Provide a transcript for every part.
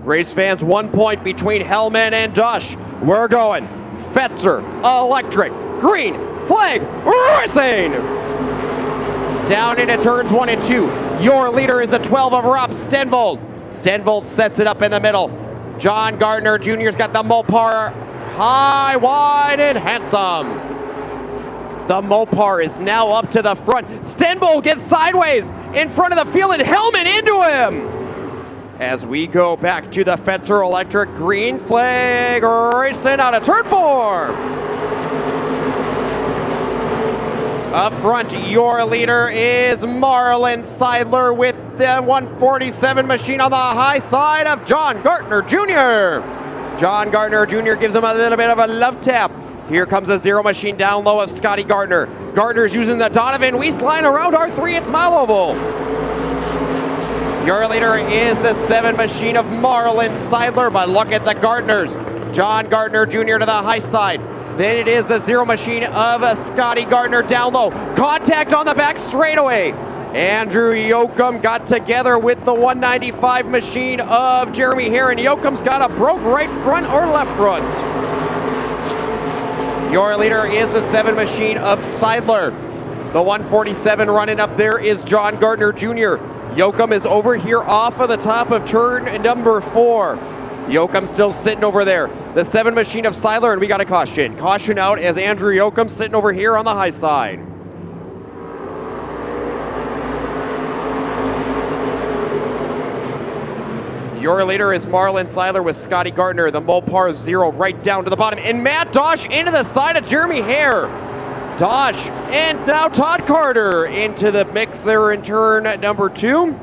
Race fans, 1 point between Hellman and Dush. We're going Fetzer Electric green flag racing. Down into turns 1 and 2. Your leader is the 12 of Rob Stenvold. Stenvold sets it up in the middle. John Gardner Jr.'s got the Mopar high, wide, and handsome. The Mopar is now up to the front. Stenvold gets sideways in front of the field and Hellman into him. As we go back to the Fetzer Electric green flag racing out of turn 4. Up front, your leader is Marlon Seidler with the 147 machine on the high side of John Gardner Jr. John Gardner Jr. gives him a little bit of a love tap. Here comes a zero machine down low of Scotty Gardner. Gardner's using the Donovan Weiss line around R3 at Smile Oval. Your leader is the 7 machine of Marlon Seidler, but look at the Gardners. John Gardner Jr. to the high side. Then it is the zero machine of Scotty Gardner down low. Contact on the back straightaway. Andrew Yoakum got together with the 195 machine of Jeremy Herron. Yoakum's got a broke right front or left front. Your leader is the 7 machine of Seidler. The 147 running up there is John Gardner Jr. Yoakum is over here off of the top of turn number 4. Yoakum still sitting over there. The 7 machine of Seidler, and we got a caution. Caution out as Andrew Yoakum sitting over here on the high side. Your leader is Marlon Seidler with Scotty Gardner. The Mopar 0 right down to the bottom. And Matt Dosh into the side of Jeremy Hare. Dosh and now Todd Carter into the mix there in turn number 2.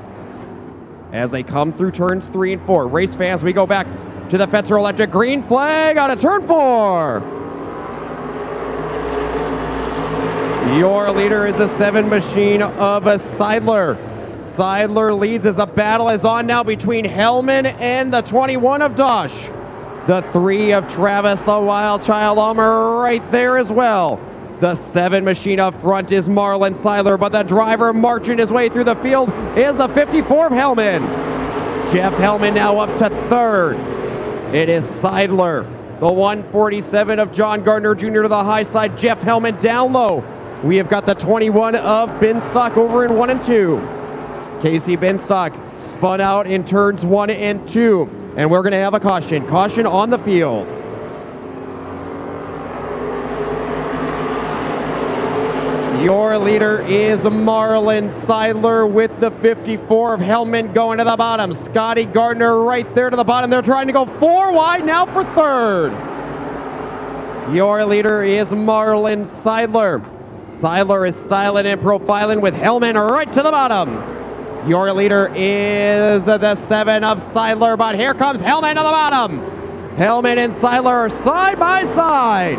As they come through turns 3 and 4. Race fans, we go back to the Fetzer Electric green flag on a turn 4. Your leader is the 7 machine of Seidler. Seidler leads as the battle is on now between Hellman and the 21 of Dosh. The 3 of Travis, the Wild Child Ulmer right there as well. The 7 machine up front is Marlon Seidler, but the driver marching his way through the field is the 54 of Hellman. Jeff Hellman now up to 3rd. It is Seidler. The 147 of John Gardner Jr. to the high side. Jeff Hellman down low. We have got the 21 of Binstock over in 1 and 2. Casey Binstock spun out in turns 1 and 2. And we're going to have a caution. Caution on the field. Your leader is Marlon Seidler with the 54 of Hellman going to the bottom. Scotty Gardner right there to the bottom. They're trying to go 4 wide now for 3rd. Your leader is Marlon Seidler. Seidler is styling and profiling with Hellman right to the bottom. Your leader is the 7 of Seidler, but here comes Hellman to the bottom. Hellman and Seidler are side by side.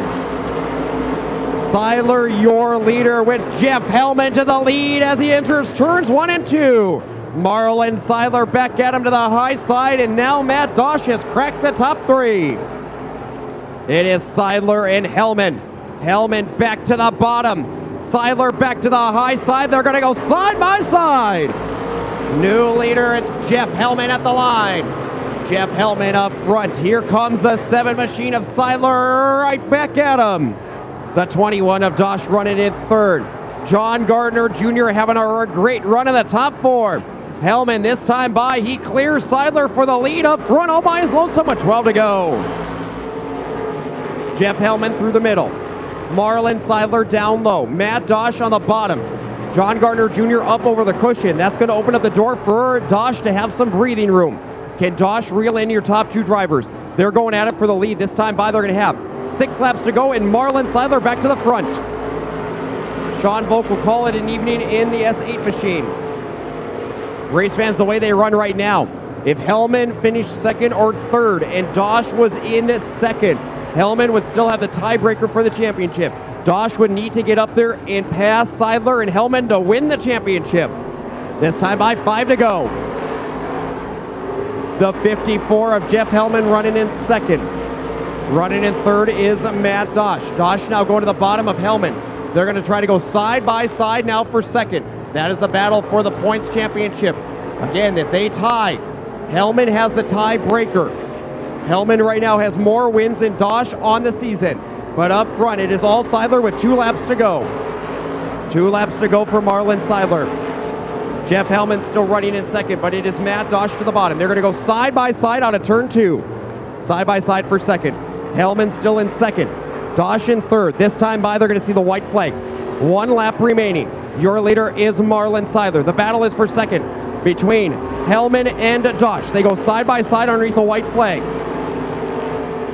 Seidler, your leader, with Jeff Hellman to the lead as he enters turns 1 and 2. Marlon Seidler back at him to the high side, and now Matt Dosh has cracked the top 3. It is Seidler and Hellman. Hellman back to the bottom. Seidler back to the high side. They're going to go side by side. New leader, it's Jeff Hellman at the line. Jeff Hellman up front. Here comes the 7 machine of Seidler right back at him. The 21 of Dosh running in 3rd. John Gardner Jr. having a great run in the top 4. Hellman this time by. He clears Seidler for the lead up front all by his lonesome with 12 to go. Jeff Hellman through the middle. Marlon Seidler down low. Matt Dosh on the bottom. John Gardner Jr. up over the cushion. That's going to open up the door for Dosh to have some breathing room. Can Dosh reel in your top 2 drivers? They're going at it for the lead. This time by, they're going to have 6 laps to go, and Marlon Seidler back to the front. Sean Volk will call it an evening in the S8 machine. Race fans, the way they run right now, if Hellman finished 2nd or 3rd and Dosh was in 2nd, Hellman would still have the tiebreaker for the championship. Dosh would need to get up there and pass Seidler and Hellman to win the championship. This time by, 5 to go. The 54 of Jeff Hellman running in 2nd. Running in 3rd is Matt Dosh. Dosh now going to the bottom of Hellman. They're going to try to go side by side now for 2nd. That is the battle for the points championship. Again, if they tie, Hellman has the tiebreaker. Hellman right now has more wins than Dosh on the season. But up front, it is all Seidler with 2 laps to go. 2 laps to go for Marlon Seidler. Jeff Hellman still running in second, but it is Matt Dosh to the bottom. They're going to go side by side out of turn 2. Side by side for second. Hellman still in second. Dosh in third. This time by, they're going to see the white flag. 1 lap remaining. Your leader is Marlon Seidler. The battle is for second between Hellman and Dosh. They go side by side underneath the white flag.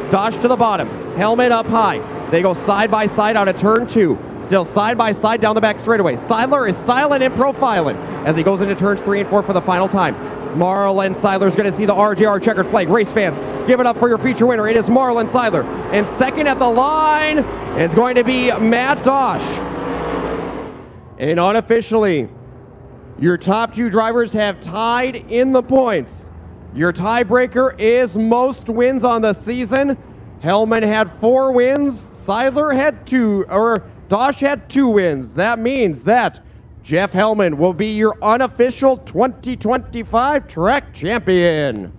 Dosh to the bottom. Hellman up high. They go side by side out of turn 2. Still side by side down the back straightaway. Seidler is styling and profiling as he goes into turns 3 and 4 for the final time. Marlon Seidler is going to see the RJR checkered flag. Race fans, give it up for your feature winner. It is Marlon Seidler. And second at the line is going to be Matt Dosh. And unofficially, your top 2 drivers have tied in the points. Your tiebreaker is most wins on the season. Hellman had 4 wins. Seidler had 2, or Dosh had 2 wins. That means that Jeff Hellman will be your unofficial 2025 track champion.